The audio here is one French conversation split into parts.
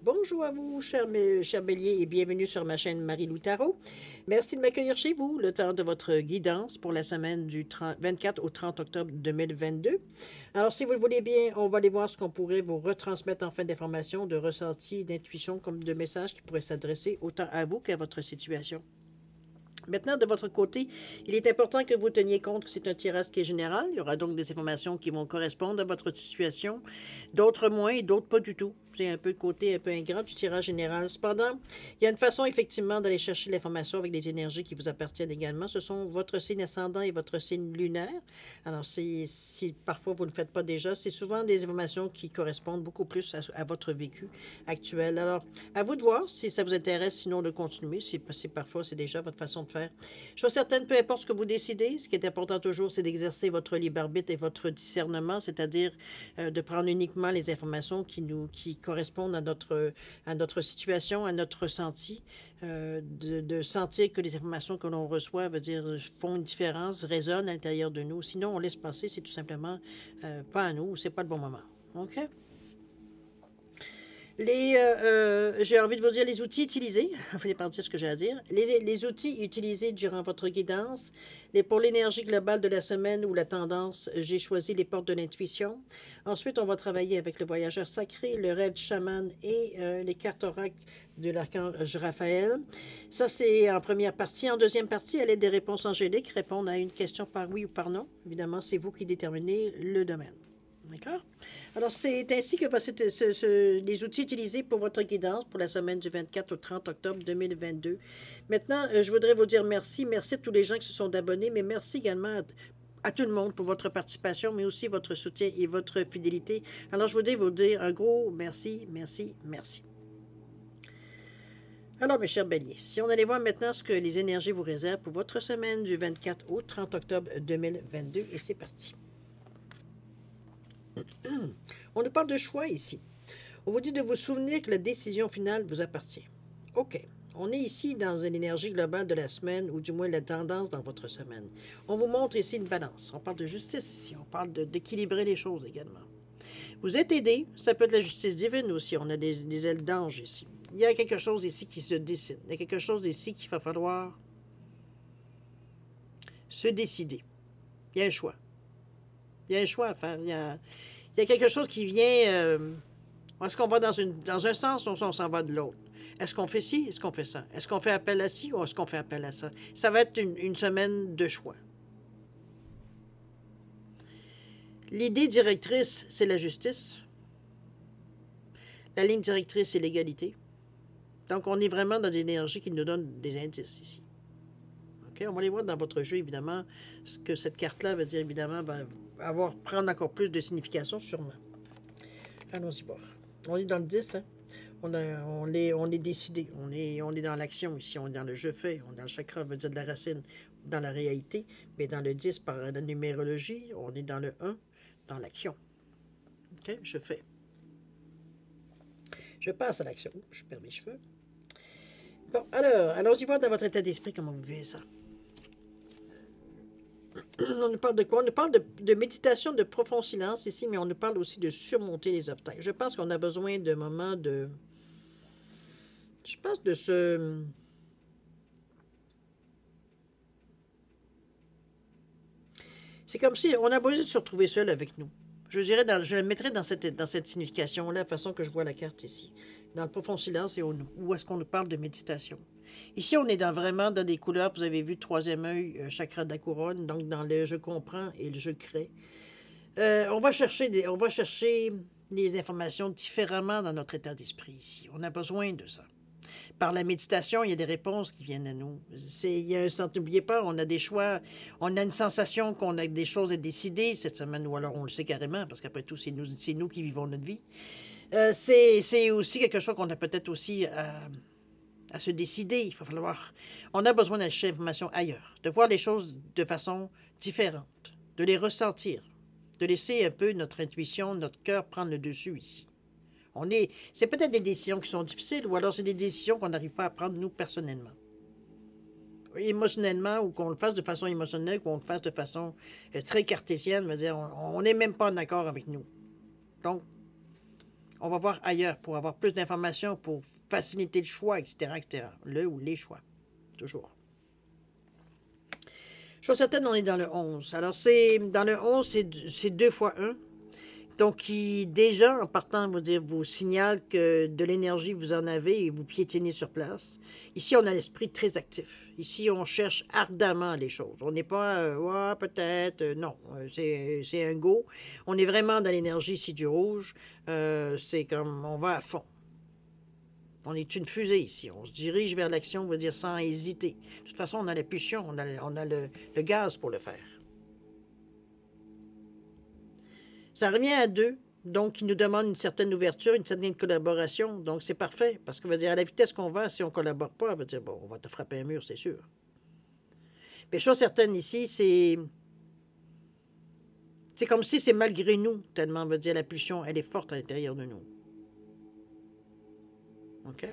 Bonjour à vous, cher Bélier, et bienvenue sur ma chaîne Marie-Lou Tarot. Merci de m'accueillir chez vous, le temps de votre guidance pour la semaine du 24 au 30 octobre 2022. Alors, si vous le voulez bien, on va aller voir ce qu'on pourrait vous retransmettre en fin d'information, de ressenti, d'intuition, comme de messages qui pourraient s'adresser autant à vous qu'à votre situation. Maintenant, de votre côté, il est important que vous teniez compte que c'est un tirage qui est général. Il y aura donc des informations qui vont correspondre à votre situation, d'autres moins et d'autres pas du tout. C'est un peu le côté un peu ingrat du tirage général. Cependant, il y a une façon effectivement d'aller chercher l'information avec des énergies qui vous appartiennent également. Ce sont votre signe ascendant et votre signe lunaire. Alors, si parfois vous ne le faites pas déjà, c'est souvent des informations qui correspondent beaucoup plus à votre vécu actuel. Alors, à vous de voir si ça vous intéresse, sinon de continuer. Si parfois c'est déjà votre façon de faire. Je suis certaine, peu importe ce que vous décidez, ce qui est important toujours, c'est d'exercer votre libre arbitre et votre discernement, c'est-à-dire de prendre uniquement les informations qui correspondent à notre situation, à notre ressenti, de sentir que les informations que l'on reçoit font une différence, résonnent à l'intérieur de nous. Sinon, on laisse passer, c'est tout simplement pas à nous, c'est pas le bon moment. OK? J'ai envie de vous dire les outils utilisés. On finit par dire ce que j'ai à dire. Les outils utilisés durant votre guidance. Pour l'énergie globale de la semaine ou la tendance, j'ai choisi les portes de l'intuition. Ensuite, on va travailler avec le voyageur sacré, le rêve du chaman et les cartes oracles de l'archange Raphaël. Ça, c'est en première partie. En deuxième partie, elle est des réponses angéliques, répondre à une question par oui ou par non. Évidemment, c'est vous qui déterminez le domaine. D'accord? Alors, c'est ainsi que les outils utilisés pour votre guidance pour la semaine du 24 au 30 octobre 2022. Maintenant, je voudrais vous dire merci. Merci à tous les gens qui se sont abonnés, mais merci également à tout le monde pour votre participation, mais aussi votre soutien et votre fidélité. Alors, je voudrais vous dire un gros merci, merci, merci. Alors, mes chers béliers, si on allait voir maintenant ce que les énergies vous réservent pour votre semaine du 24 au 30 octobre 2022, et c'est parti. On nous parle de choix ici. On vous dit de vous souvenir que la décision finale vous appartient. OK. On est ici dans une énergie globale de la semaine, ou du moins la tendance dans votre semaine. On vous montre ici une balance. On parle de justice ici. On parle d'équilibrer les choses également. Vous êtes aidé. Ça peut être la justice divine aussi. On a des ailes d'ange ici. Il y a quelque chose ici qui se dessine. Il y a quelque chose ici qu'il va falloir se décider. Il y a un choix. Il y a un choix à faire. Il y a quelque chose qui vient... est-ce qu'on va dans un sens ou on s'en va de l'autre? Est-ce qu'on fait ci? Est-ce qu'on fait ça? Est-ce qu'on fait appel à ci ou est-ce qu'on fait appel à ça? Ça va être une semaine de choix. L'idée directrice, c'est la justice. La ligne directrice, c'est l'égalité. Donc, on est vraiment dans des énergies qui nous donnent des indices ici. OK? On va aller voir dans votre jeu, évidemment, ce que cette carte-là veut dire, évidemment, prendre encore plus de signification, sûrement. Allons-y voir. On est dans le 10, hein? On est décidé. On est dans l'action ici. On est dans le je fais. On est dans le chakra, veut dire de la racine, dans la réalité. Mais dans le 10, par la numérologie, on est dans le 1, dans l'action. OK? Je fais. Je passe à l'action. Je perds mes cheveux. Bon, alors, allons-y voir dans votre état d'esprit comment vous vivez ça. On nous parle de quoi? On nous parle de méditation, de profond silence ici, mais on nous parle aussi de surmonter les obstacles. Je pense qu'on a besoin de moments de... Je pense de ce... C'est comme si on a besoin de se retrouver seul avec nous. Je dirais, je le mettrais dans cette signification-là, la façon que je vois la carte ici. Dans le profond silence et où est-ce qu'on nous parle de méditation. Ici, on est vraiment dans des couleurs, vous avez vu, troisième œil, chakra de la couronne, donc dans le je comprends et le je crée. On va chercher les informations différemment dans notre état d'esprit ici. On a besoin de ça. Par la méditation, il y a des réponses qui viennent à nous. N'oubliez pas, on a des choix, on a une sensation qu'on a des choses à décider cette semaine, ou alors on le sait carrément, parce qu'après tout, c'est nous qui vivons notre vie. C'est aussi quelque chose qu'on a peut-être aussi à se décider. Il va falloir... On a besoin d'aller chercher l'information ailleurs, de voir les choses de façon différente, de les ressentir, de laisser un peu notre intuition, notre cœur prendre le dessus ici. C'est peut-être des décisions qui sont difficiles, ou alors c'est des décisions qu'on n'arrive pas à prendre nous personnellement. Émotionnellement, ou qu'on le fasse de façon émotionnelle, ou qu'on le fasse de façon très cartésienne, on n'est même pas en accord avec nous. Donc, On va voir ailleurs pour avoir plus d'informations, pour faciliter le choix, etc., etc. Le ou les choix, toujours. Chose certaine, on est dans le 11. Alors, dans le 11, c'est 2 fois 1. Donc, qui déjà, en partant, vous signale que de l'énergie, vous en avez et vous piétinez sur place. Ici, on a l'esprit très actif. Ici, on cherche ardemment les choses. On n'est pas, ouais, peut-être, non, c'est un go. On est vraiment dans l'énergie ici du rouge. C'est comme, on va à fond. On est une fusée ici. On se dirige vers l'action, on va dire, sans hésiter. De toute façon, on a la pulsion, on a le gaz pour le faire. Ça revient à 2, donc il nous demande une certaine ouverture, une certaine collaboration. Donc c'est parfait, parce que veut dire à la vitesse qu'on va, si on ne collabore pas, on va dire, bon, on va te frapper un mur, c'est sûr. Mais chose certaine ici, c'est comme si c'est malgré nous, tellement, on va dire, la pulsion, elle est forte à l'intérieur de nous. OK?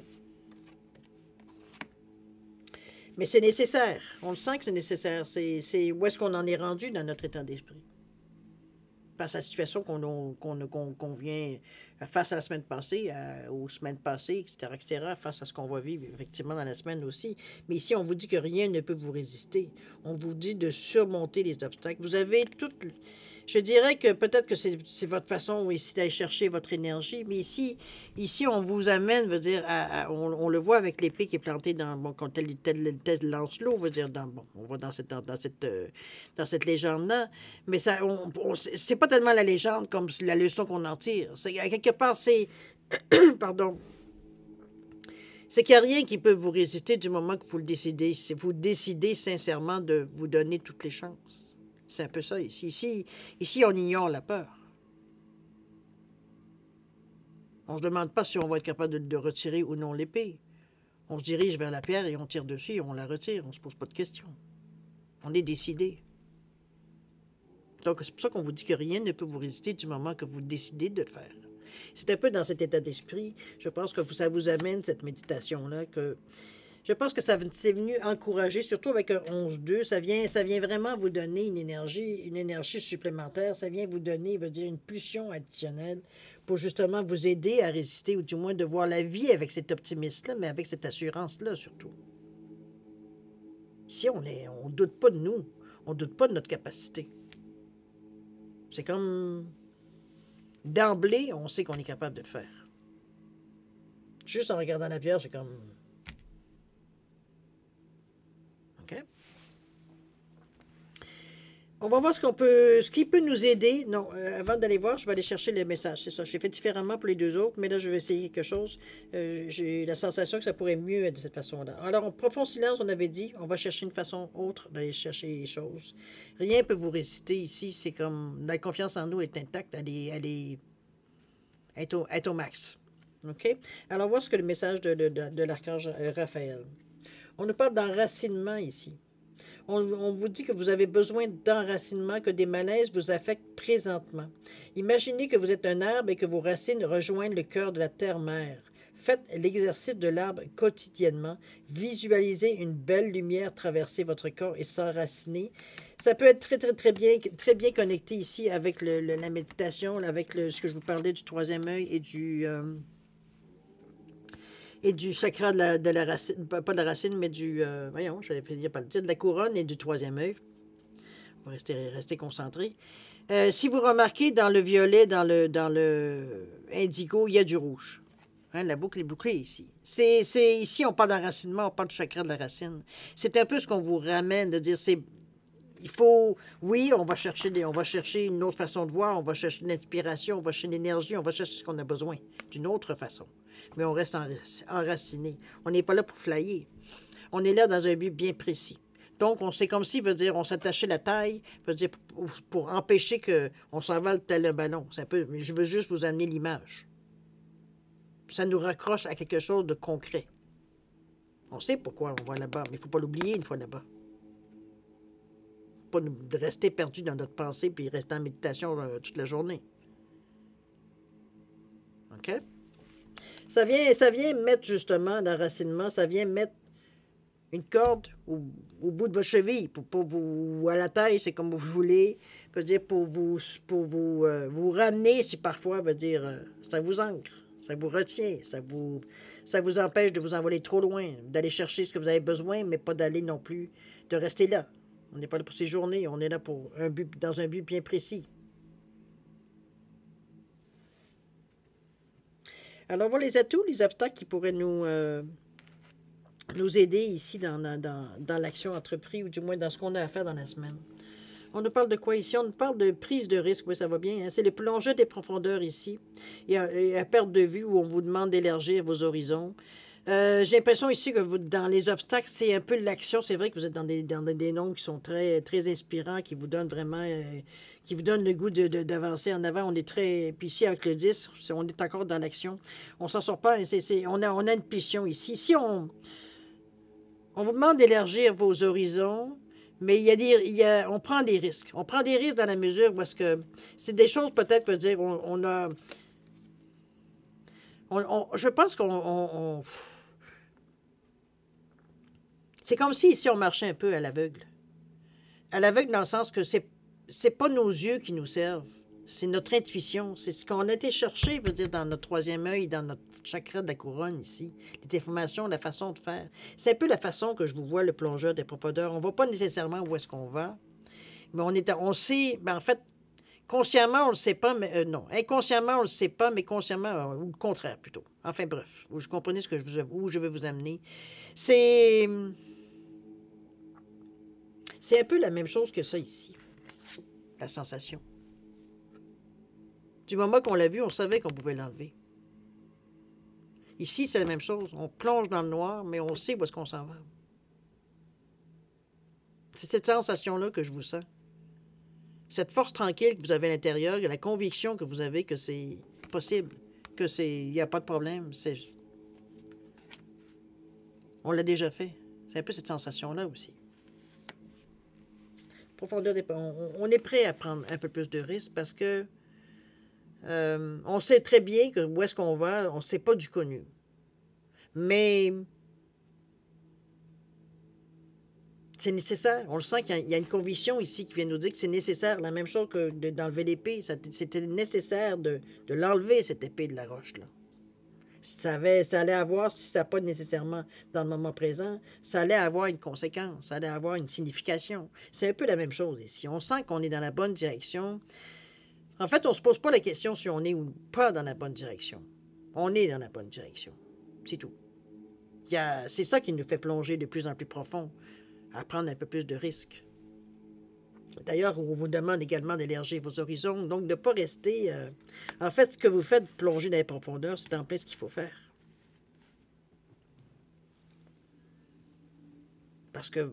Mais c'est nécessaire. On le sent que c'est nécessaire. C'est où est-ce qu'on en est rendu dans notre état d'esprit. Face à la situation qu'on vient face à la semaine passée, aux semaines passées, etc., face à ce qu'on va vivre effectivement dans la semaine aussi. Mais ici, on vous dit que rien ne peut vous résister. On vous dit de surmonter les obstacles. Vous avez toutes... Je dirais que peut-être que c'est votre façon ici d'aller chercher votre énergie, mais ici on vous amène, veut dire, on le voit avec l'épée qui est plantée dans, bon, quand tel Lancelot, veut dire, on va dans cette légende-là, mais ça, c'est pas tellement la légende comme la leçon qu'on en tire. À quelque part, c'est, pardon, c'est qu'il n'y a rien qui peut vous résister du moment que vous le décidez. C'est vous décidez sincèrement de vous donner toutes les chances. C'est un peu ça ici. Ici, on ignore la peur. On ne se demande pas si on va être capable de retirer ou non l'épée. On se dirige vers la pierre et on tire dessus, on la retire, on ne se pose pas de questions. On est décidé. Donc, c'est pour ça qu'on vous dit que rien ne peut vous résister du moment que vous décidez de le faire. C'est un peu dans cet état d'esprit, je pense que ça vous amène, cette méditation-là, que... Je pense que c'est venu encourager, surtout avec un 11-2, ça vient vraiment vous donner une énergie supplémentaire, ça vient vous donner, veut dire, une pulsion additionnelle pour justement vous aider à résister, ou du moins de voir la vie avec cet optimisme-là, mais avec cette assurance-là surtout. Ici, on ne doute pas de nous, on ne doute pas de notre capacité. C'est comme, d'emblée, on sait qu'on est capable de le faire. Juste en regardant la pierre, c'est comme... On va voir ce qui peut nous aider. Non, avant d'aller voir, je vais aller chercher le message. C'est ça. J'ai fait différemment pour les 2 autres, mais là, je vais essayer quelque chose. J'ai la sensation que ça pourrait mieux être de cette façon-là. Alors, en profond silence, on avait dit, on va chercher une façon autre d'aller chercher les choses. Rien ne peut vous résister ici. C'est comme, la confiance en nous est intacte. Elle est au max. OK? Alors, on va voir ce que le message de l'archange Raphaël. On nous parle d'enracinement ici. On vous dit que vous avez besoin d'enracinement, que des malaises vous affectent présentement. Imaginez que vous êtes un arbre et que vos racines rejoignent le cœur de la terre-mère. Faites l'exercice de l'arbre quotidiennement. Visualisez une belle lumière traverser votre corps et s'enraciner. Ça peut être très bien connecté ici avec la méditation, avec ce que je vous parlais du 3e œil et du chakra de la racine, pas de la racine, mais voyons, j'allais finir par le dire, de la couronne et du 3e œil. On va rester concentré. Si vous remarquez, dans le violet, dans le indigo, il y a du rouge. Hein, la boucle est bouclée ici. Ici, on parle d'enracinement, on parle du chakra de la racine. C'est un peu ce qu'on vous ramène, de dire, il faut, oui, on va chercher une autre façon de voir, on va chercher l'inspiration, on va chercher l'énergie, on va chercher ce qu'on a besoin d'une autre façon. Mais on reste enraciné. On n'est pas là pour flyer. On est là dans un but bien précis. Donc, c'est comme si, veut dire, on s'attachait la taille, veut dire, pour empêcher qu'on s'envole tel un ballon. C'est un peu, je veux juste vous amener l'image. Ça nous raccroche à quelque chose de concret. On sait pourquoi on va là-bas, mais il ne faut pas l'oublier une fois là-bas. Pas de rester perdu dans notre pensée puis rester en méditation toute la journée. OK? Ça vient mettre justement l'enracinement, ça vient mettre une corde au bout de votre cheville, pour vous, ou à la taille, c'est comme vous voulez, veut dire vous ramener, si parfois, veut dire, ça vous ancre, ça vous retient, ça vous empêche de vous envoler trop loin, d'aller chercher ce que vous avez besoin, mais pas d'aller non plus, de rester là. On n'est pas là pour ces journées, on est là pour un but, dans un but bien précis. Alors, on voit les atouts, les obstacles qui pourraient nous aider ici dans l'action entreprise, ou du moins dans ce qu'on a à faire dans la semaine. On nous parle de quoi ici? On nous parle de prise de risque, oui, ça va bien. Hein? C'est le plongeur des profondeurs ici, et à perte de vue, où on vous demande d'élargir vos horizons. J'ai l'impression ici que dans les obstacles, c'est un peu l'action. C'est vrai que vous êtes dans des noms qui sont très, très inspirants, qui vous donnent vraiment, qui vous donnent le goût d'avancer en avant. On est très... Puis ici, avec le 10, on est encore dans l'action. On s'en sort pas. On a une pulsion ici. Si on vous demande d'élargir vos horizons, mais on prend des risques. On prend des risques dans la mesure où est-ce que c'est des choses peut-être, peut dire, je pense qu'on... C'est comme si ici on marchait un peu à l'aveugle. À l'aveugle dans le sens que c'est pas nos yeux qui nous servent, c'est notre intuition. C'est ce qu'on a été chercher, veut dire, dans notre troisième œil, dans notre chakra de la couronne ici. Les informations, la façon de faire. C'est un peu la façon que je vous vois, le plongeur des profondeurs. On ne voit pas nécessairement où est-ce qu'on va, mais on sait, ben en fait, consciemment, on ne le sait pas, mais non. Inconsciemment, on ne le sait pas, mais consciemment, ou le contraire plutôt. Enfin bref, vous comprenez où je veux vous amener. C'est un peu la même chose que ça ici, la sensation. Du moment qu'on l'a vu, on savait qu'on pouvait l'enlever. Ici, c'est la même chose. On plonge dans le noir, mais on sait où est-ce qu'on s'en va. C'est cette sensation-là que je vous sens. Cette force tranquille que vous avez à l'intérieur, la conviction que vous avez que c'est possible, il n'y a pas de problème. On l'a déjà fait. C'est un peu cette sensation-là aussi. Profondeur des... on est prêt à prendre un peu plus de risques parce que on sait très bien que où est-ce qu'on va, on ne sait pas du connu. Mais c'est nécessaire. On le sent qu'il y a une conviction ici qui vient nous dire que c'est nécessaire. La même chose que d'enlever l'épée. C'était nécessaire de l'enlever, cette épée de la roche, là. Ça allait avoir, si ça n'a pas nécessairement dans le moment présent, ça allait avoir une conséquence, ça allait avoir une signification. C'est un peu la même chose ici. On sent qu'on est dans la bonne direction. En fait, on ne se pose pas la question si on est ou pas dans la bonne direction. On est dans la bonne direction. C'est tout. C'est ça qui nous fait plonger de plus en plus profond, à prendre un peu plus de risques. D'ailleurs, on vous demande également d'élargir vos horizons, donc de ne pas rester... En fait, ce que vous faites, plonger dans les profondeurs, c'est en plein ce qu'il faut faire. Parce que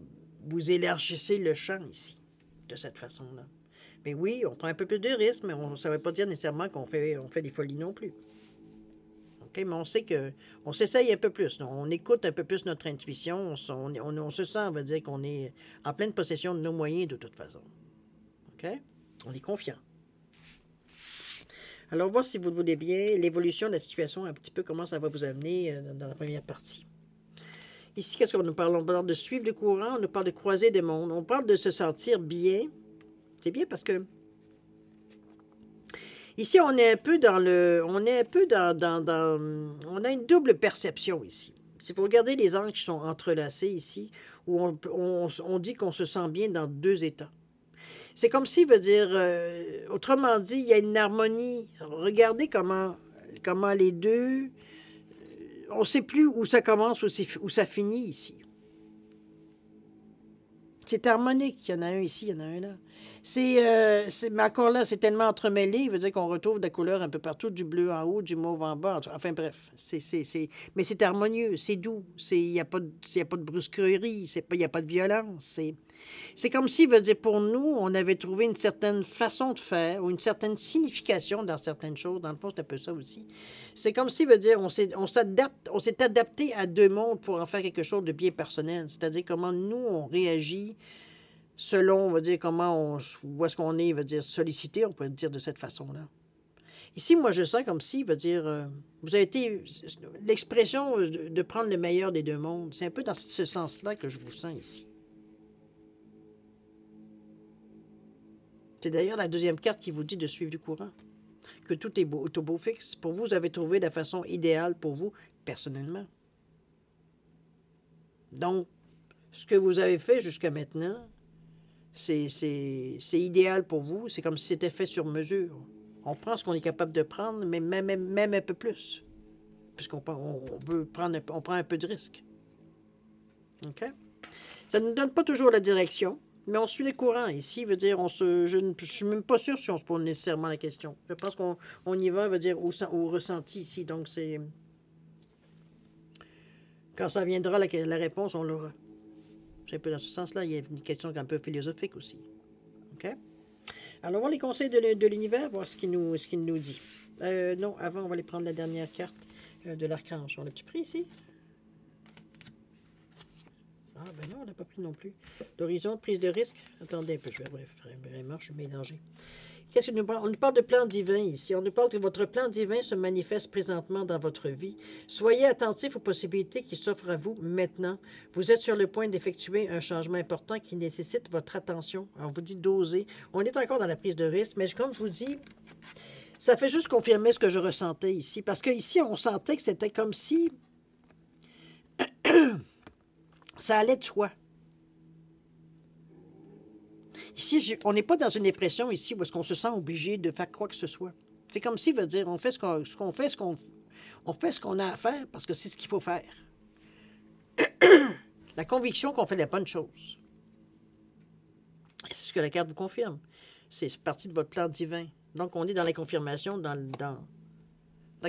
vous élargissez le champ ici, de cette façon-là. Mais oui, on prend un peu plus de risques, mais ça ne veut pas dire nécessairement qu'on fait des folies non plus. Okay? Mais on sait qu'on s'essaye un peu plus. On écoute un peu plus notre intuition. On se sent, on va dire qu'on est en pleine possession de nos moyens de toute façon. OK? On est confiant. Alors, voir si vous le voulez bien, l'évolution de la situation, un petit peu comment ça va vous amener dans la première partie. Ici, qu'est-ce qu'on nous parle? On parle de suivre le courant, on nous parle de croiser des mondes, on parle de se sentir bien. C'est bien parce que ici, on est un peu dans on a une double perception ici. Si vous regardez les angles qui sont entrelacés ici, où on dit qu'on se sent bien dans deux états. C'est comme si, veut dire, autrement dit, il y a une harmonie. Regardez comment les deux, on ne sait plus où ça commence, où ça finit ici. C'est harmonique. Il y en a un ici, il y en a un là. Mais encore là, c'est tellement entremêlé, il veut dire qu'on retrouve des couleurs un peu partout, du bleu en haut, du mauve en bas. Enfin bref, mais c'est harmonieux, c'est doux, il n'y a pas de brusquerie, il n'y a pas de violence. C'est comme si, veut dire, pour nous, on avait trouvé une certaine façon de faire ou une certaine signification dans certaines choses. Dans le fond, c'est un peu ça aussi. C'est comme si, veut dire, on s'est adapté à deux mondes pour en faire quelque chose de bien personnel. C'est-à-dire comment nous, on réagit selon, on va dire, où est-ce qu'on est, veut dire, sollicité, on peut le dire de cette façon-là. Ici, moi, je sens comme si, veut dire, vous avez été, l'expression de prendre le meilleur des deux mondes, c'est un peu dans ce sens-là que je vous sens ici. C'est d'ailleurs la deuxième carte qui vous dit de suivre du courant, que tout est beau fixe. Pour vous, vous avez trouvé la façon idéale pour vous, personnellement. Donc, ce que vous avez fait jusqu'à maintenant, c'est idéal pour vous. C'est comme si c'était fait sur mesure. On prend ce qu'on est capable de prendre, mais même un peu plus. Puisqu'on veut prendre, on prend un peu de risque. OK? Ça ne nous donne pas toujours la direction, mais on suit les courants. Ici, veut dire, je ne suis même pas sûr si on se pose nécessairement la question. Je pense qu'on y va, veut dire, au ressenti ici. Donc, c'est... Quand ça viendra, la réponse, on l'aura. C'est un peu dans ce sens-là. Il y a une question un peu philosophique aussi. OK? Alors, on va les conseils de l'univers, voir ce qu'il nous dit. Non, avant, on va aller prendre la dernière carte de l'archange. On l'a-tu pris ici? Ah, ben non, on n'a pas pris non plus. D'horizon, prise de risque. Attendez un peu, je vais vraiment, je suis mélangé. Qu'est-ce que nous parle? On nous parle de plan divin ici. On nous parle que votre plan divin se manifeste présentement dans votre vie. Soyez attentifs aux possibilités qui s'offrent à vous maintenant. Vous êtes sur le point d'effectuer un changement important qui nécessite votre attention. Alors, on vous dit d'oser. On est encore dans la prise de risque, mais comme je vous dis, ça fait juste confirmer ce que je ressentais ici. Parce qu'ici, on sentait que c'était comme si ça allait de soi. Ici, on n'est pas dans une dépression ici où est-ce qu'on se sent obligé de faire quoi que ce soit. C'est comme si, veut dire, on fait on fait ce qu'on a à faire parce que c'est ce qu'il faut faire. La conviction qu'on fait la bonne chose. C'est ce que la carte vous confirme. C'est partie de votre plan divin. Donc, on est dans la confirmation, dans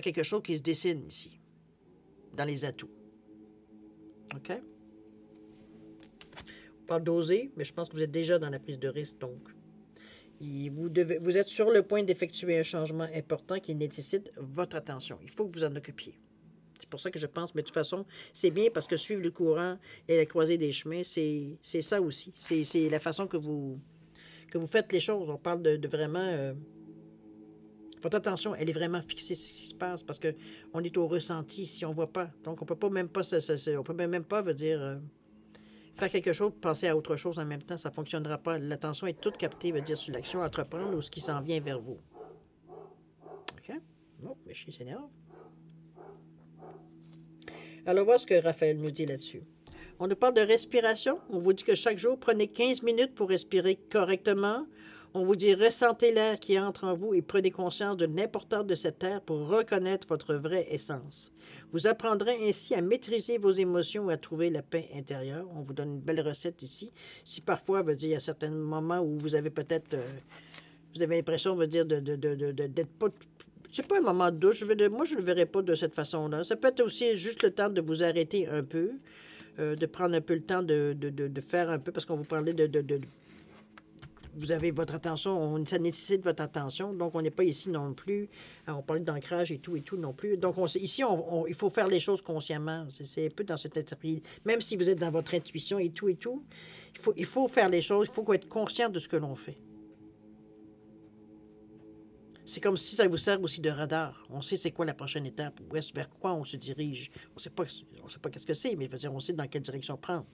quelque chose qui se dessine ici, dans les atouts. OK? Pas d'oser, mais je pense que vous êtes déjà dans la prise de risque, donc. Vous êtes sur le point d'effectuer un changement important qui nécessite votre attention. Il faut que vous en occupiez. C'est pour ça que je pense, mais de toute façon, c'est bien parce que suivre le courant et la croisée des chemins, c'est ça aussi. C'est la façon que vous faites les choses. On parle de vraiment... votre attention, elle est vraiment fixée sur ce qui se passe parce qu'on est au ressenti si on ne voit pas. Donc, on peut pas même pas... on peut même pas, veut dire... faire quelque chose, penser à autre chose en même temps, ça ne fonctionnera pas. L'attention est toute captée, veut dire sur l'action à entreprendre ou ce qui s'en vient vers vous. OK? Oh, mais je suis Seigneur. Alors, voir ce que Raphaël nous dit là-dessus. On nous parle de respiration. On vous dit que chaque jour, prenez 15 minutes pour respirer correctement. On vous dit ressentez l'air qui entre en vous et prenez conscience de l'importance de cet air pour reconnaître votre vraie essence. Vous apprendrez ainsi à maîtriser vos émotions et à trouver la paix intérieure. On vous donne une belle recette ici. Si parfois, veut dire, il y a certains moments où vous avez peut-être, vous avez l'impression, veut dire, d'être pas... C'est pas un moment de douche. Moi, je ne le verrais pas de cette façon-là. Ça peut être aussi juste le temps de vous arrêter un peu, de prendre un peu le temps de faire un peu, parce qu'on vous parlait vous avez votre attention, ça nécessite votre attention, donc on n'est pas ici non plus, on parlait d'ancrage et tout non plus. Donc ici, il faut faire les choses consciemment, c'est un peu dans cet esprit, même si vous êtes dans votre intuition et tout, il faut faire les choses, il faut être conscient de ce que l'on fait. C'est comme si ça vous sert aussi de radar. On sait c'est quoi la prochaine étape, vers quoi on se dirige. On sait pas qu'est-ce que c'est, mais je veux dire, on sait dans quelle direction prendre.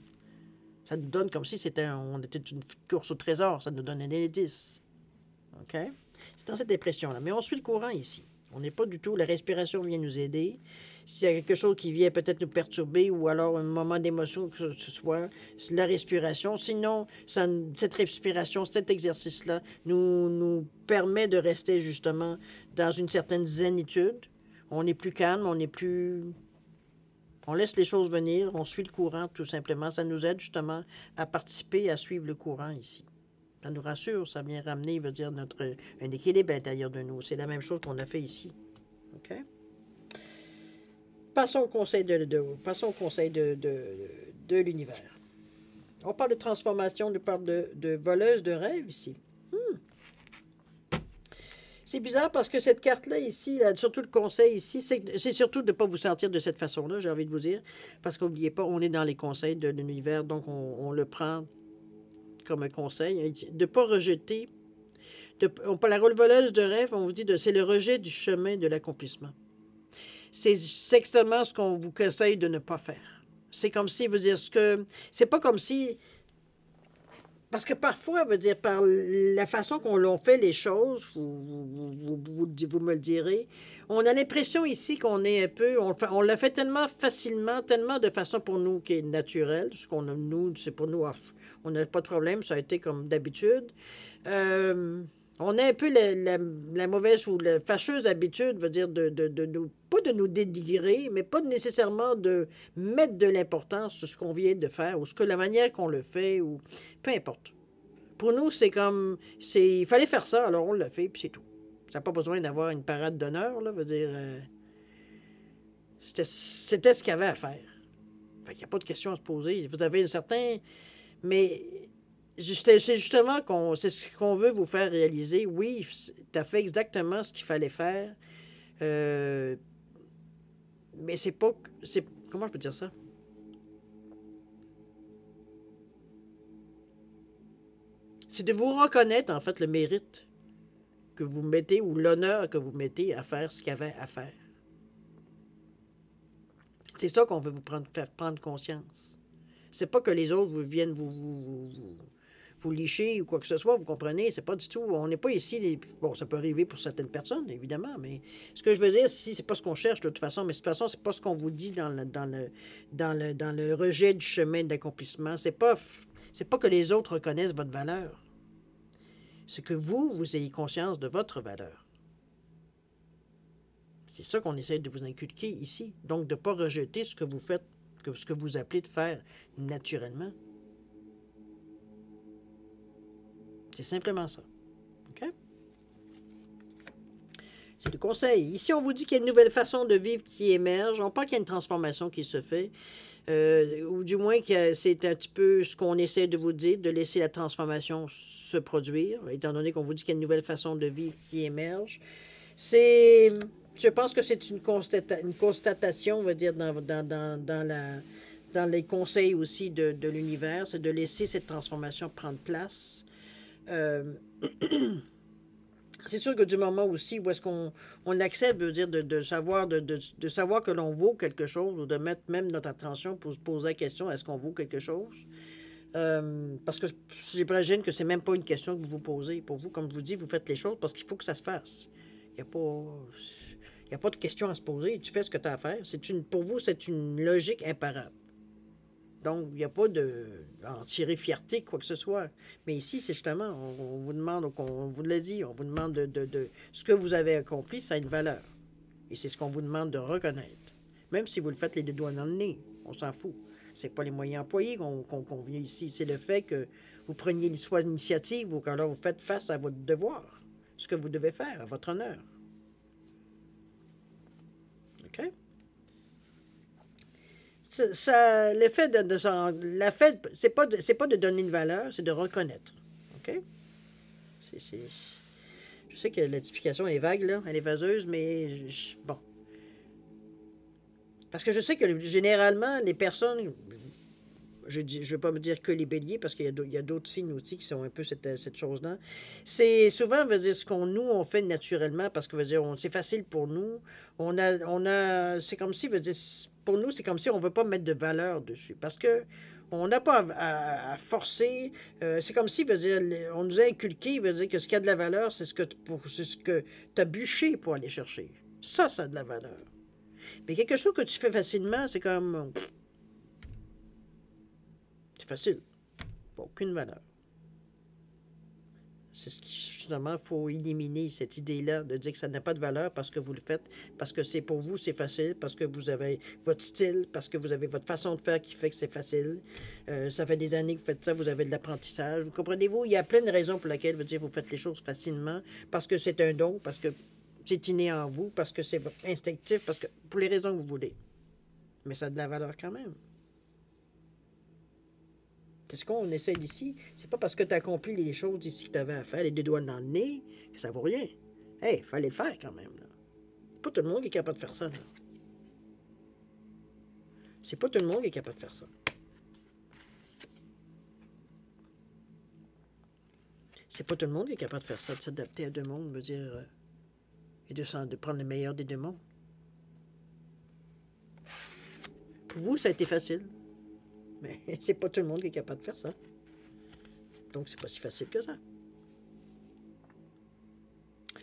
Ça nous donne comme si on était une course au trésor. Ça nous donne un indice. OK? C'est dans cette impression-là. Mais on suit le courant ici. On n'est pas du tout... La respiration vient nous aider. S'il y a quelque chose qui vient peut-être nous perturber ou alors un moment d'émotion que ce soit, c'est la respiration. Sinon, cette respiration, cet exercice-là nous permet de rester justement dans une certaine zénitude. On est plus calme, on est plus... On laisse les choses venir, on suit le courant tout simplement. Ça nous aide justement à participer, à suivre le courant ici. Ça nous rassure, ça vient ramener, veut dire, un équilibre à l'intérieur de nous. C'est la même chose qu'on a fait ici. OK? Passons au conseil de l'univers. On parle de transformation, on parle de voleuse de rêve ici. C'est bizarre parce que cette carte-là ici, surtout le conseil ici, c'est surtout de ne pas vous sentir de cette façon-là, j'ai envie de vous dire. Parce qu'oubliez pas, on est dans les conseils de l'univers, donc on le prend comme un conseil. De ne pas rejeter, La rôle voleuse de rêve, on vous dit c'est le rejet du chemin de l'accomplissement. C'est exactement ce qu'on vous conseille de ne pas faire. C'est comme si, veut dire, c'est pas comme si, parce que parfois, veut dire, par la façon qu'on l'on fait les choses, vous me le direz, on a l'impression ici qu'on est un peu, on l'a fait tellement facilement, tellement de façon pour nous qui est naturelle, ce qu'on a, nous, c'est pour nous, on n'a pas de problème, ça a été comme d'habitude. On a un peu la mauvaise ou la fâcheuse habitude, veut dire, de nous, pas de nous dénigrer, mais pas nécessairement de mettre de l'importance sur ce qu'on vient de faire ou la manière qu'on le fait, ou peu importe. Pour nous, c'est comme, il fallait faire ça, alors on l'a fait, puis c'est tout. Ça n'a pas besoin d'avoir une parade d'honneur, là, veut dire, c'était ce qu'il y avait à faire. Fait qu'il n'y a pas de question à se poser. Vous avez un certain... Mais c'est justement c'est ce qu'on veut vous faire réaliser. Oui, tu as fait exactement ce qu'il fallait faire. Mais c'est pas... Comment je peux dire ça? C'est de vous reconnaître, en fait, le mérite que vous mettez ou l'honneur que vous mettez à faire ce qu'il y avait à faire. C'est ça qu'on veut faire prendre conscience. C'est pas que les autres viennent vous licher ou quoi que ce soit, vous comprenez? C'est pas du tout... On n'est pas ici... Bon, ça peut arriver pour certaines personnes, évidemment, mais ce que je veux dire, si c'est pas ce qu'on cherche de toute façon, mais de toute façon, c'est pas ce qu'on vous dit dans le rejet du chemin d'accomplissement. C'est pas que les autres reconnaissent votre valeur. C'est que vous ayez conscience de votre valeur. C'est ça qu'on essaie de vous inculquer ici. Donc, de ne pas rejeter ce que vous faites, ce que vous appelez de faire naturellement. C'est simplement ça. OK? C'est le conseil. Ici, on vous dit qu'il y a une nouvelle façon de vivre qui émerge. On parle qu'il y a une transformation qui se fait. Ou du moins que c'est un petit peu ce qu'on essaie de vous dire, de laisser la transformation se produire, étant donné qu'on vous dit qu'il y a une nouvelle façon de vivre qui émerge. Je pense que c'est une constatation, on va dire, dans les conseils aussi de l'univers, c'est de laisser cette transformation prendre place. C'est sûr que du moment aussi où est-ce qu'on accepte, veut dire de savoir que l'on vaut quelque chose, ou de mettre même notre attention pour se poser la question, est-ce qu'on vaut quelque chose? Parce que j'imagine que c'est même pas une question que vous vous posez. Pour vous, comme je vous dis, vous faites les choses parce qu'il faut que ça se fasse. Il n'y a pas de question à se poser. Tu fais ce que tu as à faire. Pour vous, c'est une logique imparable. Donc, il n'y a pas en tirer fierté, quoi que ce soit. Mais ici, c'est justement, on vous demande, on vous l'a dit, on vous demande de ce que vous avez accompli, ça a une valeur. Et c'est ce qu'on vous demande de reconnaître. Même si vous le faites les deux doigts dans le nez, on s'en fout. C'est pas les moyens employés qu'on vient ici. C'est le fait que vous preniez soit l'initiative ou quand là, vous faites face à votre devoir, ce que vous devez faire, à votre honneur. OK? L'effet c'est pas de donner une valeur, c'est de reconnaître. OK? Je sais que l'explication est vague, là, elle est vaseuse, mais bon. Parce que je sais que généralement, les personnes, je ne vais pas me dire que les béliers, parce qu'il y a d'autres signes aussi qui sont un peu cette chose-là. C'est souvent, veut dire, on fait naturellement, parce que, veut dire, c'est facile pour nous. C'est comme si, veut dire, pour nous, c'est comme si on ne veut pas mettre de valeur dessus, parce que on n'a pas à forcer. C'est comme si, veut dire, on nous a inculqué, veut dire que ce qui a de la valeur, c'est ce que tu as bûché pour aller chercher. Ça a de la valeur. Mais quelque chose que tu fais facilement, c'est comme... C'est facile. Pas aucune valeur. C'est ce qui, justement, il faut éliminer cette idée-là de dire que ça n'a pas de valeur parce que vous le faites, parce que c'est pour vous, c'est facile, parce que vous avez votre style, parce que vous avez votre façon de faire qui fait que c'est facile. Ça fait des années que vous faites ça, vous avez de l'apprentissage. Vous comprenez-vous? Il y a plein de raisons pour lesquelles vous faites les choses facilement, parce que c'est un don, parce que c'est inné en vous, parce que c'est instinctif, parce que pour les raisons que vous voulez. Mais ça a de la valeur quand même. C'est ce qu'on essaie d'ici. C'est pas parce que tu as accompli les choses ici que tu avais à faire, les deux doigts dans le nez, que ça vaut rien. Hey, fallait le faire quand même. Là. Pas tout le monde qui est capable de faire ça. Là. C'est pas tout le monde qui est capable de faire ça. C'est pas tout le monde qui est capable de faire ça, de s'adapter à deux mondes, veut dire, et de prendre le meilleur des deux mondes. Pour vous, ça a été facile. Mais c'est pas tout le monde qui est capable de faire ça. Donc, c'est pas si facile que ça.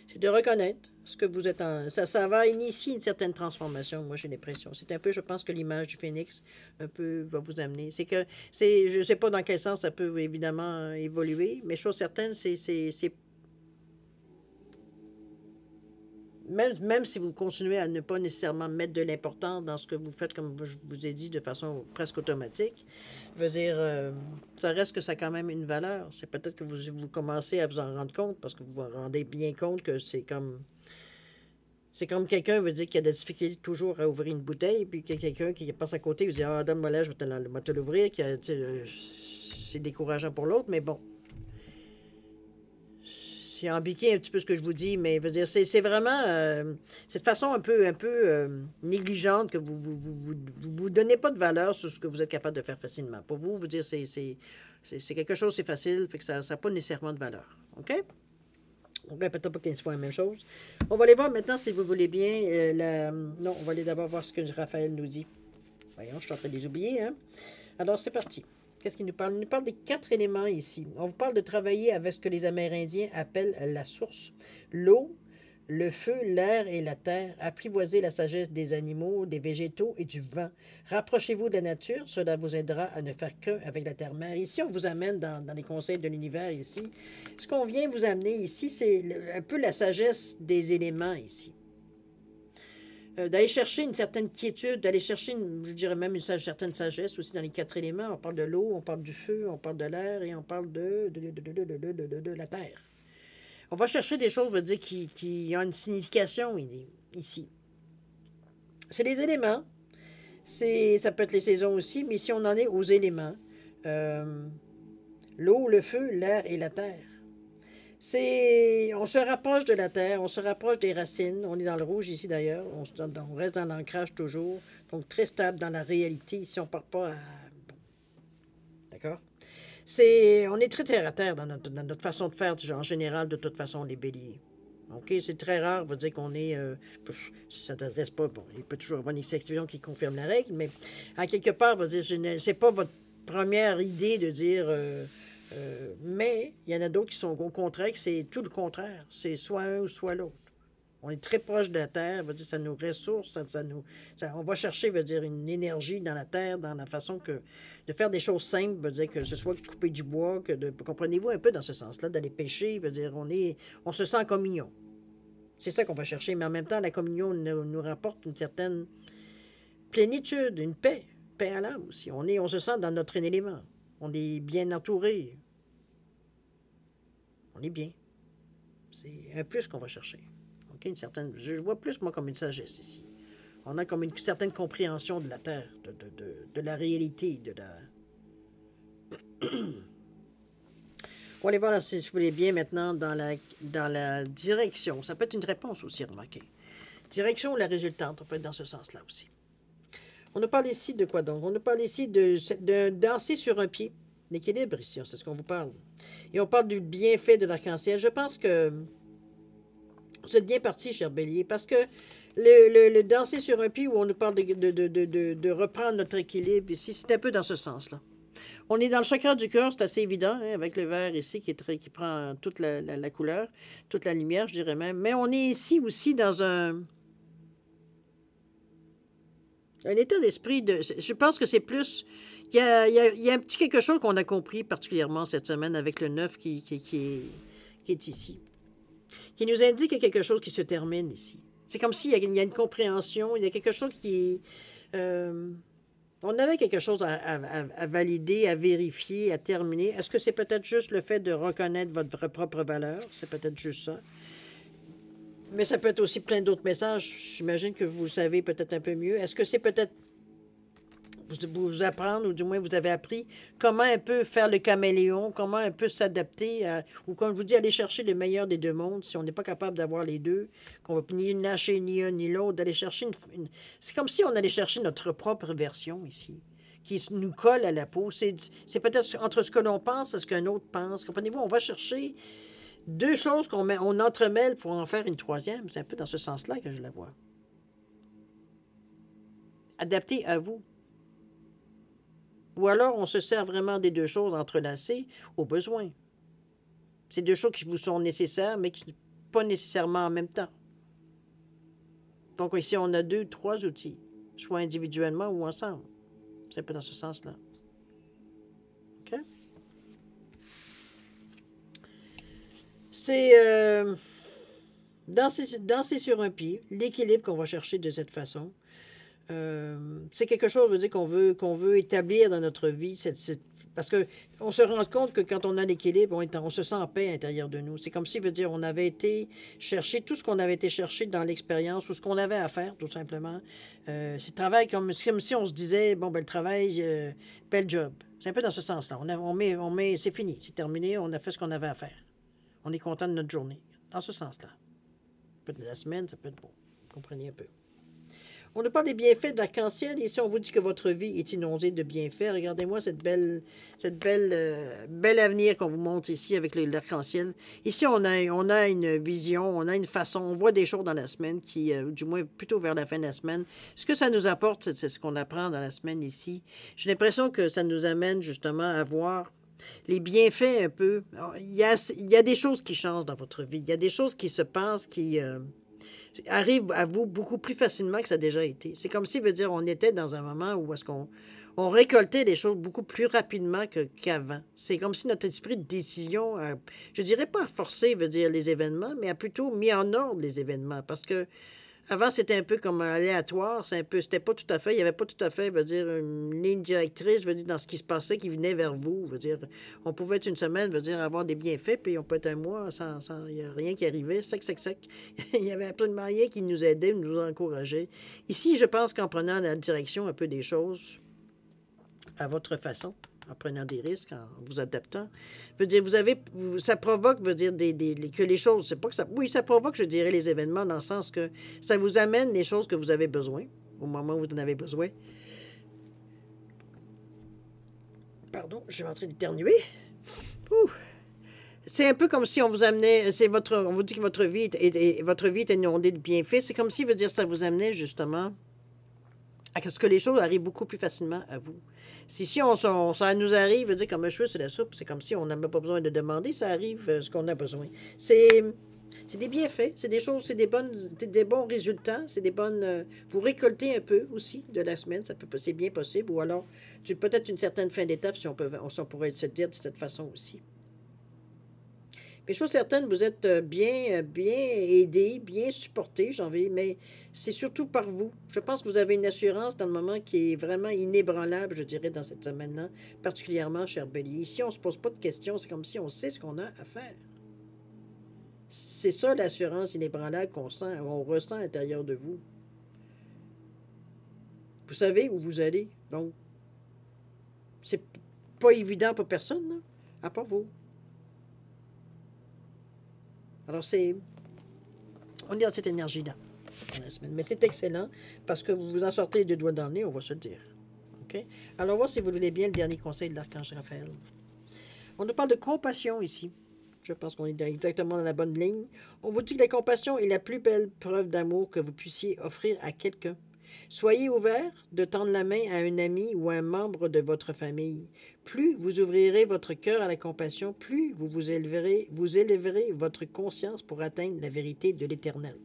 C'est de reconnaître ce que vous êtes en... Ça va initier une certaine transformation, moi j'ai l'impression. C'est un peu, je pense que l'image du phénix, un peu, va vous amener. Je ne sais pas dans quel sens ça peut évidemment évoluer, mais chose certaine, c'est même si vous continuez à ne pas nécessairement mettre de l'importance dans ce que vous faites, comme je vous ai dit, de façon presque automatique, je veux dire, ça reste que ça a quand même une valeur. C'est peut-être que vous commencez à vous en rendre compte, parce que vous vous rendez bien compte que c'est comme... C'est comme quelqu'un veut dire qu'il a de la difficulté toujours à ouvrir une bouteille, puis qu'il y a quelqu'un qui passe à côté, il dit « Ah, donne-moi là, je vais te l'ouvrir. » C'est décourageant pour l'autre, mais bon. C'est ambiqué un petit peu ce que je vous dis, mais je veux dire, c'est vraiment cette façon un peu négligente que vous donnez pas de valeur sur ce que vous êtes capable de faire facilement. Pour vous, vous dire c'est quelque chose, c'est facile, fait que ça n'a pas nécessairement de valeur. OK? On ne répète pas 15 fois la même chose. On va aller voir maintenant, si vous voulez bien, non, on va aller d'abord voir ce que Raphaël nous dit. Voyons, je suis en train de les oublier, hein? Alors, c'est parti. Qu'est-ce qu'il nous parle? Il nous parle des 4 éléments ici. On vous parle de travailler avec ce que les Amérindiens appellent la source, l'eau, le feu, l'air et la terre. Apprivoisez la sagesse des animaux, des végétaux et du vent. Rapprochez-vous de la nature, cela vous aidera à ne faire qu'un avec la terre-mère. Ici, on vous amène dans les conseils de l'univers ici. Ce qu'on vient vous amener ici, c'est un peu la sagesse des éléments ici. D'aller chercher une certaine quiétude, d'aller chercher, je dirais même une certaine sagesse aussi dans les 4 éléments. On parle de l'eau, on parle du feu, on parle de l'air et on parle de la terre. On va chercher des choses, veut dire, qui ont une signification ici. C'est les éléments. Ça peut être les saisons aussi, mais ici on en est aux éléments. L'eau, le feu, l'air et la terre. On se rapproche de la terre, on se rapproche des racines. On est dans le rouge ici d'ailleurs. On reste dans l'ancrage toujours. Donc très stable dans la réalité. Ici, on ne part pas à... D'accord? On est très terre à terre dans notre façon de faire, en général, de toute façon, les béliers. OK? C'est très rare, veut dire qu'on est... ça ne t'adresse pas... Bon, il peut toujours y avoir une exception qui confirme la règle, mais à quelque part, veut dire, c'est pas votre première idée de dire... mais il y en a d'autres qui sont au contraire, que c'est tout le contraire. C'est soit un ou soit l'autre. On est très proche de la terre, veut dire, ça nous ressource, on va chercher, veut dire, une énergie dans la terre, dans la façon de faire des choses simples, veut dire que ce soit couper du bois, comprenez-vous un peu dans ce sens-là, d'aller pêcher, veut dire, on se sent en communion. C'est ça qu'on va chercher, mais en même temps, la communion nous rapporte une certaine plénitude, une paix à l'âme aussi. On se sent dans notre élément. On est bien entouré. On est bien. C'est un plus qu'on va chercher. Okay? Je vois plus, moi, comme une sagesse ici. On a comme une certaine compréhension de la terre, de la réalité, On va aller voir, là, si vous voulez bien, maintenant, dans la direction. Ça peut être une réponse aussi, remarquez. Direction ou la résultante, on peut être dans ce sens-là aussi. On nous parle ici de quoi donc? On nous parle ici de danser sur un pied. L'équilibre ici, c'est ce qu'on vous parle. Et on parle du bienfait de l'arc-en-ciel. Je pense que vous êtes bien parti, cher Bélier, parce que le danser sur un pied où on nous parle de reprendre notre équilibre ici, c'est un peu dans ce sens-là. On est dans le chakra du cœur, c'est assez évident, hein, avec le vert ici qui prend toute la couleur, toute la lumière, je dirais même. Mais on est ici aussi dans un état d'esprit je pense que c'est plus... Il y a un petit quelque chose qu'on a compris particulièrement cette semaine avec le 9 qui est ici, qui nous indique qu'il y a quelque chose qui se termine ici. C'est comme s'il y a une compréhension, il y a quelque chose qui est... on avait quelque chose à valider, à vérifier, à terminer. Est-ce que c'est peut-être juste le fait de reconnaître votre propre valeur? C'est peut-être juste ça. Mais ça peut être aussi plein d'autres messages. J'imagine que vous le savez peut-être un peu mieux. Est-ce que c'est peut-être vous apprendre, ou du moins vous avez appris comment un peu faire le caméléon, comment un peu s'adapter, ou comme je vous dis, aller chercher le meilleur des deux mondes, si on n'est pas capable d'avoir les deux, qu'on va ni lâcher ni un ni l'autre, d'aller chercher c'est comme si on allait chercher notre propre version ici, nous colle à la peau. C'est peut-être entre ce que l'on pense et ce qu'un autre pense. Comprenez-vous, on va chercher deux choses on entremêle pour en faire une troisième. C'est un peu dans ce sens-là que je la vois. Adapté à vous. Ou alors, on se sert vraiment des deux choses entrelacées au besoin. C'est deux choses qui vous sont nécessaires, mais qui pas nécessairement en même temps. Donc ici, on a 2, 3 outils, soit individuellement ou ensemble. C'est un peu dans ce sens-là. OK? C'est danser sur un pied, l'équilibre qu'on va chercher de cette façon. C'est quelque chose, je veux dire, qu'on veut établir dans notre vie, parce qu'on se rend compte que quand on a l'équilibre, on se sent en paix à l'intérieur de nous. C'est comme si, veut dire, on avait été chercher tout ce qu'on avait été chercher dans l'expérience ou ce qu'on avait à faire, tout simplement. C'est travail comme si on se disait, bon, ben le travail, bel job. C'est un peu dans ce sens-là. On met, c'est fini, c'est terminé, on a fait ce qu'on avait à faire. On est content de notre journée. Dans ce sens-là. Ça peut être de la semaine, ça peut être bon. Vous comprenez un peu. On ne parle des bienfaits d'arc-en-ciel. Ici, on vous dit que votre vie est inondée de bienfaits. Regardez-moi cette belle avenir qu'on vous montre ici avec l'arc-en-ciel. Ici, on a une vision, on a une façon, on voit des choses dans la semaine qui, du moins plutôt vers la fin de la semaine. Ce que ça nous apporte, c'est ce qu'on apprend dans la semaine ici. J'ai l'impression que ça nous amène justement à voir les bienfaits un peu. Alors, il y a des choses qui changent dans votre vie. Il y a des choses qui se passent qui arrivent à vous beaucoup plus facilement que ça a déjà été. C'est comme si, veut dire, on était dans un moment où est-ce qu'on récoltait les choses beaucoup plus rapidement qu'avant. C'est comme si notre esprit de décision, je dirais pas forcé, veut dire les événements, mais a plutôt mis en ordre les événements. Parce que avant, c'était un peu comme aléatoire, c'était pas tout à fait, il n'y avait pas tout à fait, veut dire, une ligne directrice, veut dire, dans ce qui se passait, qui venait vers vous, veut dire, on pouvait être une semaine, veut dire, avoir des bienfaits, puis on peut être un mois il n'y a rien qui arrivait, sec. Il n'y avait absolument rien qui nous aidait, nous encourageait. Ici, je pense qu'en prenant la direction un peu des choses à votre façon, en prenant des risques, en vous adaptant. Veut dire, ça provoque, veut dire, que les choses, c'est pas que ça... Oui, ça provoque, je dirais, les événements dans le sens que ça vous amène les choses que vous avez besoin, au moment où vous en avez besoin. Pardon, je suis en train d'éternuer. C'est un peu comme si on vous amenait, on vous dit que votre vie est inondée de bienfaits. C'est comme si, veut dire, ça vous amenait justement à ce que les choses arrivent beaucoup plus facilement à vous. Si ça nous arrive, veut dire comme un cheveu sur la soupe, c'est comme si on n'avait pas besoin de demander, ça arrive ce qu'on a besoin. C'est des bienfaits, c'est des choses, c'est des bons résultats, c'est des bonnes. Vous récoltez un peu aussi de la semaine, c'est bien possible, ou alors peut-être une certaine fin d'étape si on pourrait se dire de cette façon aussi. Mais chose certaine, vous êtes bien aidé, bien supporté, mais c'est surtout par vous. Je pense que vous avez une assurance dans le moment qui est vraiment inébranlable, je dirais, dans cette semaine-là, particulièrement, cher Bélier. Ici, on ne se pose pas de questions, c'est comme si on sait ce qu'on a à faire. C'est ça l'assurance inébranlable qu'on ressent à l'intérieur de vous. Vous savez où vous allez, donc c'est pas évident pour personne, là, à part vous. Alors, on est dans cette énergie-là dans la semaine. Mais c'est excellent parce que vous vous en sortez deux doigts dans le nez, on va se le dire. OK? Alors, on va voir si vous voulez bien le dernier conseil de l'archange Raphaël. On nous parle de compassion ici. Je pense qu'on est exactement dans la bonne ligne. On vous dit que la compassion est la plus belle preuve d'amour que vous puissiez offrir à quelqu'un. Soyez ouvert de tendre la main à un ami ou à un membre de votre famille. Plus vous ouvrirez votre cœur à la compassion, plus vous élèverez votre conscience pour atteindre la vérité de l'Éternel.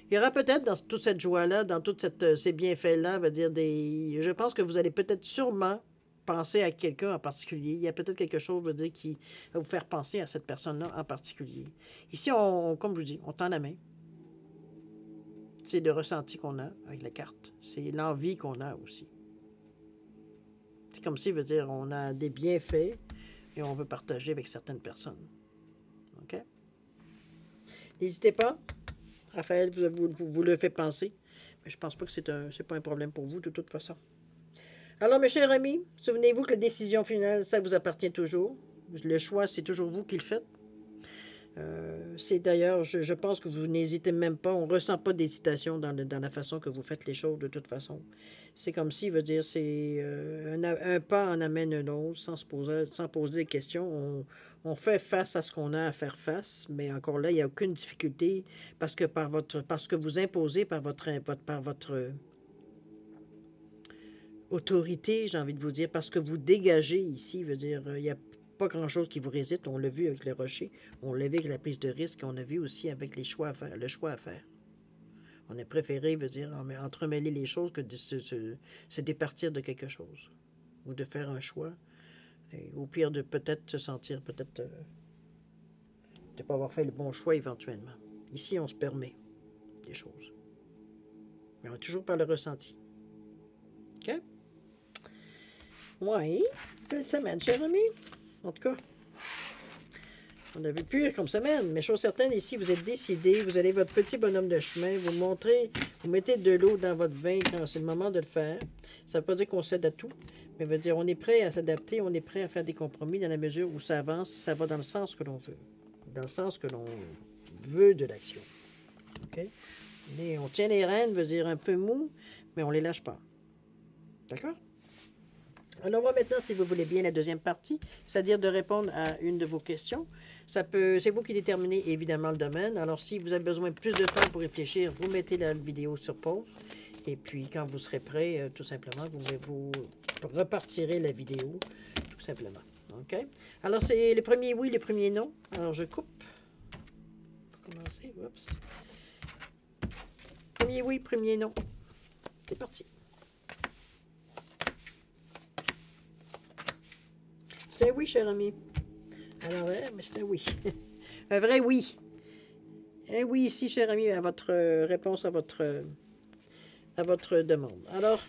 Il y aura peut-être dans toute cette joie-là, dans tous ces bienfaits-là, je pense que vous allez peut-être sûrement penser à quelqu'un en particulier. Il y a peut-être quelque chose, qui va vous faire penser à cette personne-là en particulier. Ici, comme je vous dis, on tend la main. C'est le ressenti qu'on a avec la carte. C'est l'envie qu'on a aussi. C'est comme si, on a des bienfaits et on veut partager avec certaines personnes. OK? N'hésitez pas. Raphaël vous le fait penser. Mais je pense pas que c'est pas un problème pour vous, de toute façon. Alors, mes chers amis, souvenez-vous que la décision finale, ça vous appartient toujours. Le choix, c'est toujours vous qui le faites. C'est d'ailleurs, je pense que vous n'hésitez même pas, on ne ressent pas d'hésitation dans la façon que vous faites les choses de toute façon. C'est comme si, veut dire, c'est un pas en amène un autre sans poser des questions. On fait face à ce qu'on a à faire face, mais encore là, il n'y a aucune difficulté parce que parce que vous imposez par votre autorité, j'ai envie de vous dire, parce que vous dégagez ici, veut dire, il n'y a pas grand-chose qui vous résiste. On l'a vu avec le rocher, on l'a vu avec la prise de risque, on a vu aussi avec les choix à faire, le choix à faire. On a préféré, veut dire, entremêler les choses que de se départir de quelque chose. Ou de faire un choix. Et au pire, de peut-être se sentir, peut-être de ne pas avoir fait le bon choix éventuellement. Ici, on se permet des choses. Mais on est toujours par le ressenti. OK? Oui. Belle semaine, cher ami. En tout cas, on a vu pire comme semaine, mais chose certaine, ici, vous êtes décidé, vous allez votre petit bonhomme de chemin, vous montrez, vous mettez de l'eau dans votre vin quand c'est le moment de le faire. Ça ne veut pas dire qu'on cède à tout, mais veut dire on est prêt à s'adapter, on est prêt à faire des compromis dans la mesure où ça avance, ça va dans le sens que l'on veut, dans le sens que l'on veut de l'action. OK? On tient les rênes, veut dire un peu mou, mais on ne les lâche pas. D'accord? Alors, on va maintenant, si vous voulez bien, la deuxième partie, c'est-à-dire de répondre à une de vos questions. C'est vous qui déterminez évidemment le domaine. Alors, si vous avez besoin de plus de temps pour réfléchir, vous mettez la vidéo sur pause. Et puis, quand vous serez prêt, tout simplement, vous repartirez la vidéo, tout simplement. OK? Alors, c'est le premier oui, le premier non. Alors, je coupe. Pour commencer, oups. Premier oui, premier non. C'est parti. C'est un oui, cher ami. Alors, mais c'est un oui. Un vrai oui. Un oui ici, cher ami, à votre réponse à votre demande. Alors,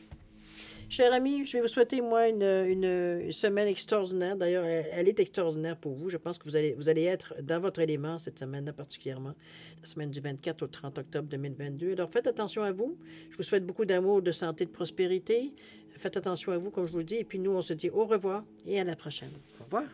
cher ami, je vais vous souhaiter, moi, une semaine extraordinaire. D'ailleurs, elle est extraordinaire pour vous. Je pense que vous allez être dans votre élément cette semaine-là particulièrement, la semaine du 24 au 30 octobre 2022. Alors, faites attention à vous. Je vous souhaite beaucoup d'amour, de santé, de prospérité. Faites attention à vous, comme je vous le dis. Et puis, nous, on se dit au revoir et à la prochaine. Au revoir.